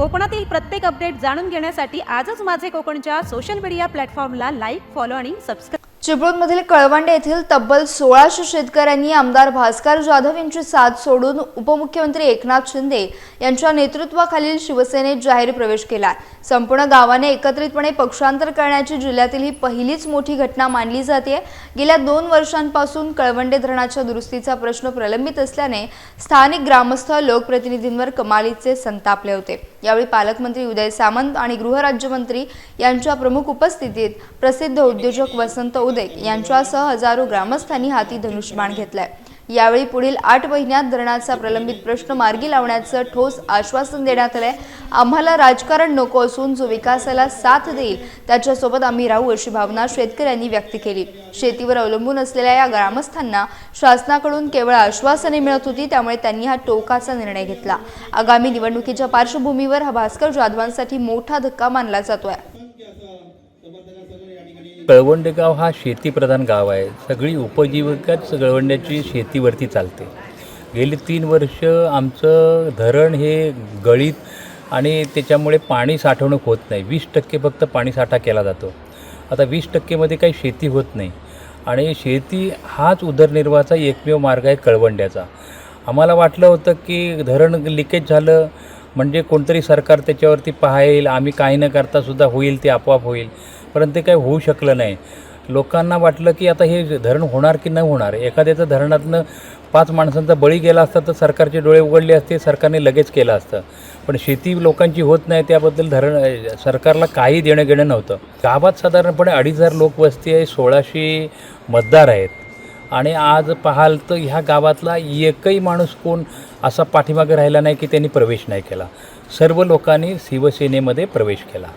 कोकणातील प्रत्येक अपडेट जाणून घेण्यासाठी आजच माझे कोकणच्या सोशल मीडिया प्लॅटफॉर्मला लाईक, फॉलो आणि सबस्क्राईब. चिपळूणमधील कळवंडे येथील तब्बल 1600 शेतकऱ्यांनी आमदार भास्कर जाधव यांची साथ सोडून उपमुख्यमंत्री एकनाथ शिंदे यांच्या नेतृत्वाखालील शिवसेनेत जाहीर प्रवेश केला. संपूर्ण गावाने एकत्रितपणे पक्षांतर करण्याची जिल्ह्यातील ही पहिलीच मोठी घटना मानली जाते. गेल्या 2 वर्षांपासून कळवंडे धरणाच्या दुरुस्तीचा प्रश्न प्रलंबित असल्याने स्थानिक ग्रामस्थ लोकप्रतिनिधींवर कमालीचे संतापले होते. यावेळी पालकमंत्री उदय सामंत आणि गृहराज्यमंत्री यांच्या प्रमुख उपस्थितीत प्रसिद्ध उद्योजक वसंत उदेक यांच्यासह हजारो ग्रामस्थांनी हाती धनुष्यबाण घेतलाय. यावेळी पुढील 8 महिन्यात धरणाचा प्रलंबित प्रश्न मार्गी लावण्याचं ठोस आश्वासन देण्यात आलंय. आम्हाला राजकारण नको असून जो विकासाला साथ देईल त्याच्यासोबत आम्ही राहू अशी भावना शेतकऱ्यांनी व्यक्त केली. शेतीवर अवलंबून असलेल्या या ग्रामस्थांना शासनाकडून केवळ आश्वासने मिळत होती, त्यामुळे त्यांनी हा टोकाचा निर्णय घेतला. आगामी निवडणुकीच्या पार्श्वभूमीवर हा भास्कर जाधवांसाठी मोठा धक्का मानला जातोय. कळवंडे गाव हा शेतीप्रधान गाव आहे. सगळी उपजीविकाच कळवंड्याची शेतीवरती चालते. गेली 3 वर्ष आमचं धरण हे गळीत आणि त्याच्यामुळे पाणी साठवणूक होत नाही. 20% फक्त पाणी साठा केला जातो. आता 20% मध्ये काही शेती होत नाही आणि शेती हाच उदरनिर्वाहाचा एकमेव मार्ग आहे कळवंड्याचा. आम्हाला वाटलं होतं की धरण लिकेज झालं म्हणजे कोणतरी सरकार त्याच्यावरती पाहायला, आम्ही काही न करतासुद्धा होईल, ते आपोआप होईल, परंतु ते काही होऊ शकलं नाही. लोकांना वाटलं की आता हे धरण होणार की नाही होणार. एखाद्याचं धरणातनं 5 माणसांचा बळी गेला असता तर सरकारचे डोळे उघडले असते, सरकारने लगेच केलं असतं. पण शेती लोकांची होत नाही, त्याबद्दल सरकारला काही देणं घेणं नव्हतं. गावात साधारणपणे 2500 लोकवस्ती आहे, 1600 मतदार आहेत आणि आज पाहाल तर ह्या गावातला एकही माणूस कोण असा पाठीमागे राहिला नाही की त्यांनी प्रवेश नाही केला. सर्व लोकांनी शिवसेनेमध्ये प्रवेश केला.